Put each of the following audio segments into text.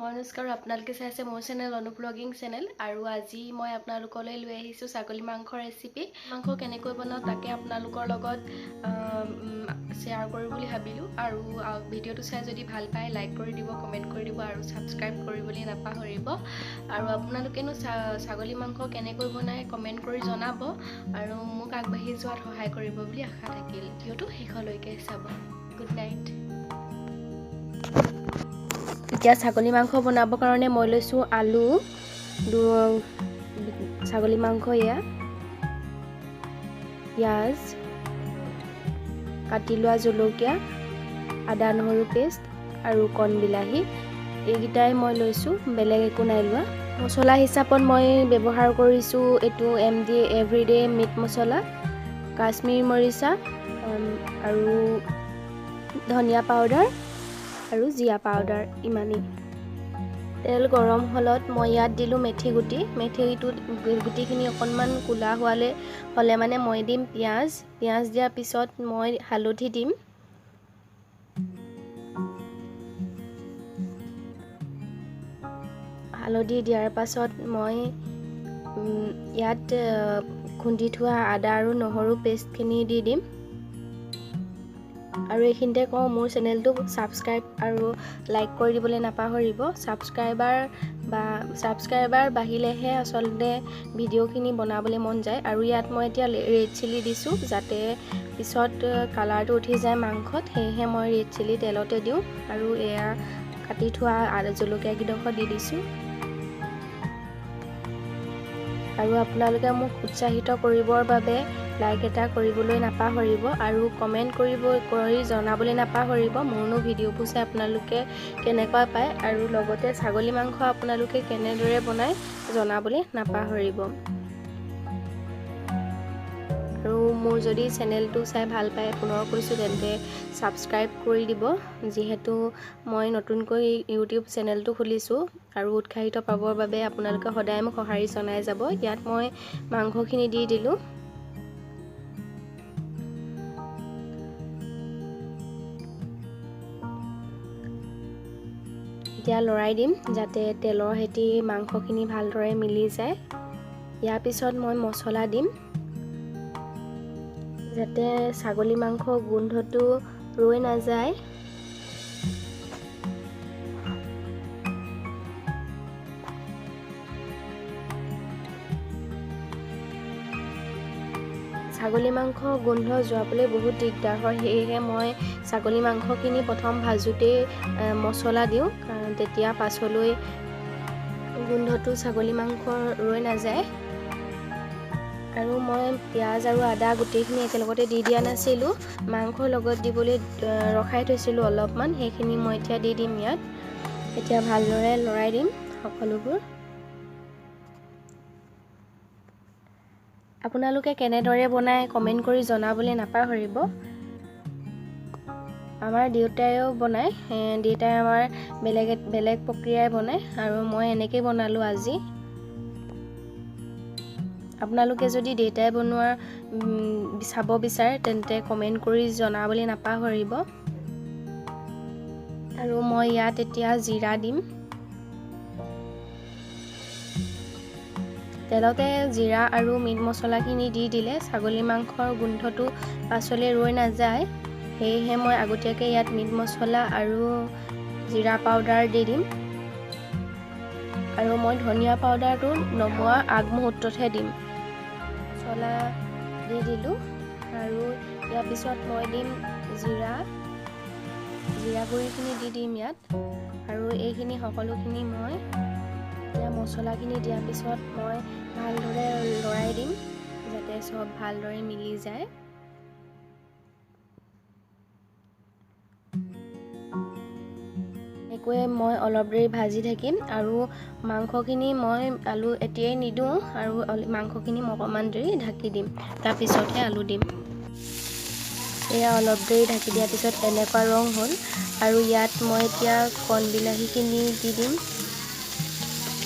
নমস্কাৰ, আপোনালোকে চাই আছে মোৰ চেনেল অনু ব্লগিং চেনেল। আৰু আজি মই আপোনালোকলৈ লৈ আহিছোঁ ছাগলী মাংসৰ ৰেচিপি। মাংস কেনেকৈ বনাওঁ তাকে আপোনালোকৰ লগত শ্বেয়াৰ কৰোঁ বুলি ভাবিলোঁ। আৰু ভিডিঅ'টো চাই যদি ভাল পায় লাইক কৰি দিব, কমেণ্ট কৰি দিব আৰু ছাবস্ক্ৰাইব কৰিবলৈ নাপাহৰিব। আৰু আপোনালোকেনো ছাগলী মাংস কেনেকৈ বনায় কমেণ্ট কৰি জনাব আৰু মোক আগবাঢ়ি যোৱাত সহায় কৰিব বুলি আশা থাকিল। ভিডিঅ'টো শেষলৈকে চাব। Good night. এতিয়া ছাগলী মাংস বনাবৰ কাৰণে মই লৈছোঁ আলু, ছাগলী মাংস, পিঁয়াজ, কাটি লোৱা জলকীয়া, আদা নহৰু পেষ্ট আৰু কণ বিলাহী, এইকেইটাই মই লৈছোঁ, বেলেগ একো নাই লোৱা। মছলা হিচাপত মই ব্যৱহাৰ কৰিছোঁ এইটো MD এভৰিডে মিট মছলা, কাশ্মীৰী মৰিচা আৰু ধনিয়া পাউডাৰ আৰু জিৰা পাউডাৰ, ইমানেই। তেল গৰম হ'লত মই ইয়াত দিলোঁ মেথি গুটি। গুটিখিনি অকণমান ক'লা হ'লে মানে মই দিম পিঁয়াজ দিয়াৰ পিছত মই হালধি দিম। হালধি দিয়াৰ পাছত মই ইয়াত খুন্দি থোৱা আদা আৰু নহৰু পেষ্টখিনি দি দিম। আৰু এইখিনিতে কওঁ, মোৰ চেনেলটো ছাবস্ক্ৰাইব আৰু লাইক কৰি দিবলৈ নাপাহৰিব। ছাবস্ক্ৰাইবাৰ বাঢ়িলেহে আচলতে ভিডিঅ'খিনি বনাবলৈ মন যায়। আৰু ইয়াত মই এতিয়া ৰেড চিলি দিছোঁ, যাতে পিছত কালাৰটো উঠি যায় মাংসত, সেয়েহে মই ৰেড চিলি তেলতে দিওঁ। আৰু এয়া কাটি থোৱা জলকীয়াকেইডোখৰ দি দিছোঁ। আৰু আপোনালোকে মোক উৎসাহিত কৰিবৰ বাবে লাইক এটা কৰিবলৈ নাপাহৰিব আৰু কমেণ্ট কৰি জনাবলৈ নাপাহৰিব মোৰনো ভিডিঅ'বোৰ চাই আপোনালোকে কেনেকুৱা পায়, আৰু লগতে ছাগলী মাংস আপোনালোকে কেনেদৰে বনায় জনাবলৈ নাপাহৰিব। আৰু মোৰ যদি চেনেলটো চাই ভাল পায়, পুনৰ কৈছোঁ, তেন্তে ছাবস্ক্ৰাইব কৰি দিব, যিহেতু মই নতুনকৈ ইউটিউব চেনেলটো খুলিছোঁ। আৰু উৎসাহিত পাবৰ বাবে আপোনালোকে সদায় মোক সঁহাৰি জনাই যাব। ইয়াত মই মাংসখিনি দি দিলোঁ। এতিয়া লৰাই দিম, যাতে তেলৰ সৈতে মাংসখিনি ভালদৰে মিলি যায়। ইয়াৰ পিছত মই মছলা দিম, যাতে ছাগলী মাংস গোন্ধটো ৰৈ নাযায়। ছাগলী মাংস গোন্ধ যোৱাবলৈ বহুত দিগদাৰ হয়, সেয়েহে মই ছাগলী মাংসখিনি প্ৰথম ভাজোঁতেই মছলা দিওঁ, কাৰণ তেতিয়া পাছলৈ গোন্ধটো ছাগলী মাংসৰ ৰৈ নাযায়। আৰু মই পিঁয়াজ আৰু আদা গোটেইখিনি একেলগতে দি দিয়া নাছিলোঁ, মাংসৰ লগত দিবলৈ ৰখাই থৈছিলোঁ অলপমান, সেইখিনি মই এতিয়া দি দিম ইয়াত। এতিয়া ভালদৰে লৰাই দিম সকলোবোৰ। আপোনালোকে কেনেদৰে বনায় কমেণ্ট কৰি জনাবলৈ নাপাহৰিব। আমাৰ দেউতাইও বনায়, দেউতাই আমাৰ বেলেগ প্ৰক্ৰিয়াই বনায়, আৰু মই এনেকৈ বনালোঁ আজি। আপোনালোকে যদি দেউতাই বনোৱা চাব বিচাৰে তেন্তে কমেণ্ট কৰি জনাবলৈ নাপাহৰিব। আৰু মই ইয়াত এতিয়া জিৰা দিম। তেলতে জিৰা আৰু মিট মছলাখিনি দি দিলে ছাগলী মাংসৰ গোন্ধটো পাছলৈ ৰৈ নাযায়, সেয়েহে মই আগতীয়াকৈ ইয়াত মিট মছলা আৰু জিৰা পাউডাৰ দি দিম। আৰু মই ধনিয়া পাউডাৰটো নমোৱা আগমুহূৰ্ততহে দিম। মছলা দি দিলোঁ, আৰু ইয়াৰ পিছত মই দিম জিৰা গুড়িখিনি দি দিম ইয়াত। আৰু এইখিনি সকলোখিনি মই এতিয়া মছলাখিনি দিয়াৰ পিছত মই ভালদৰে লৰাই দিম, যাতে চব ভালদৰে মিলি যায়। একোৱে মই অলপ দেৰি ভাজি থাকিম, আৰু মাংসখিনি মই আলু এতিয়াই নিদিওঁ, আৰু মাংসখিনি মই অকণমান দেৰি ঢাকি দিম, তাৰপিছতহে আলু দিম। এয়া অলপ দেৰি ঢাকি দিয়াৰ পিছত এনেকুৱা ৰং হ'ল, আৰু ইয়াত মই এতিয়া কণ বিলাহীখিনি দি দিম।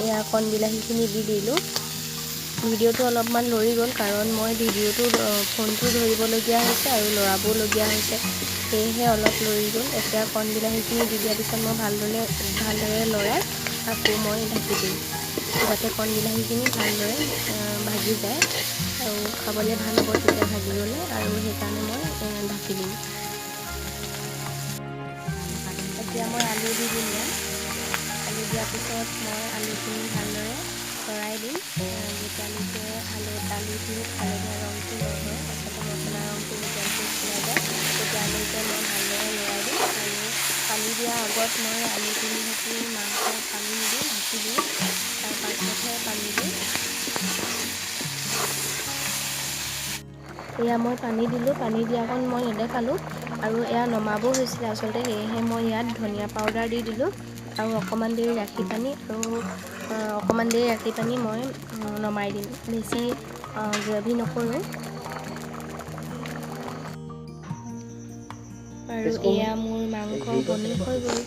এয়া কণ বিলাহীখিনি দি দিলোঁ। ভিডিঅ'টো অলপমান লৰি গ'ল, কাৰণ মই ফোনটো ধৰিবলগীয়া হৈছে আৰু লৰাবলগীয়া হৈছে, সেয়েহে অলপ লৰি গ'ল। এতিয়া কণ বিলাহীখিনি দি দিয়াৰ পিছত মই ভালদৰে লৰাই আকৌ মই ঢাকি দিম যাতে কণ বিলাহীখিনি ভালদৰে ভাজি যায় আৰু খাবলৈ ভাল হ'ব তেতিয়া ভাজিবলৈ, আৰু সেইকাৰণে মই ঢাকি দিম। এতিয়া মই আলু দি দিম ইয়াত। আলু দিয়াৰ পিছত মই আলুখিনি ভালদৰে লৰাই দিম। যেতিয়ালৈকে আলুখিনিত হালধীয়া ৰংটো নহয়, অৰ্থাৎ মছলা ৰংটো যেতিয়ালৈকে ওলাই যায় তেতিয়ালৈকে মই ভালদৰে লৰাই দিম। আৰু পানী দিয়াৰ আগত মই আলুখিনি সৈতে মাংস পানী নিদি ঢাকি দিওঁ, তাৰ পাছতহে পানী দিওঁ। এয়া মই পানী দিলোঁ, পানী দিয়াকণ মই নেদেখালোঁ আৰু এয়া নমাব হৈছিলে আচলতে, সেয়েহে মই ইয়াত ধনিয়া পাউডাৰ দি দিলোঁ আৰু অকণমান দেৰি ৰাখি পানি মই নমাই দিম। বেছি গ্ৰেভি নকৰোঁ। আৰু এয়া মোৰ মাংস বনি হৈ গ'ল।